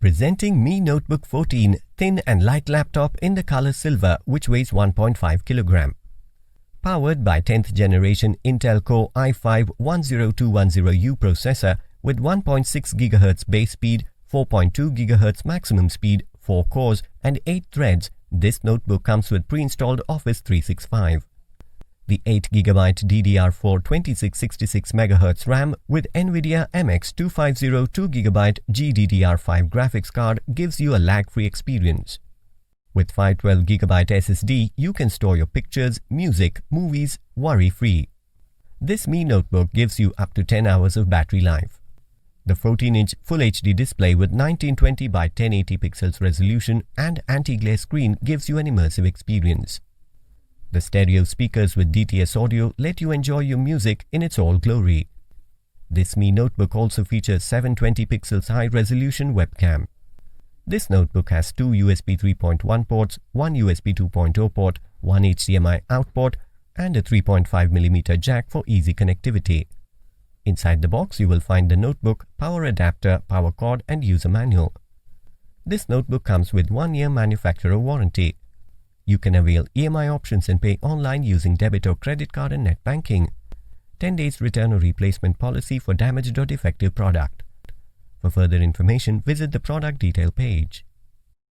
Presenting Mi Notebook 14 thin and light laptop in the color silver, which weighs 1.5 kg. Powered by 10th generation Intel Core i5-10210U processor with 1.6 GHz base speed, 4.2 GHz maximum speed, 4 cores and 8 threads, this notebook comes with pre-installed Office 365. The 8GB DDR4 2666 MHz RAM with Nvidia MX250 2GB GDDR5 graphics card gives you a lag-free experience. With 512GB SSD, you can store your pictures, music, movies worry-free. This Mi Notebook gives you up to 10 hours of battery life. The 14-inch Full HD display with 1920 by 1080 pixels resolution and anti-glare screen gives you an immersive experience. The stereo speakers with DTS audio let you enjoy your music in its all glory. This Mi Notebook also features 720 pixels high-resolution webcam. This notebook has 2 USB 3.1 ports, 1 USB 2.0 port, 1 HDMI Out port and a 3.5mm jack for easy connectivity. Inside the box you will find the notebook, power adapter, power cord and user manual. This notebook comes with 1-year manufacturer warranty. You can avail EMI options and pay online using debit or credit card and net banking. 10 days return or replacement policy for damaged or defective product. For further information, visit the product detail page.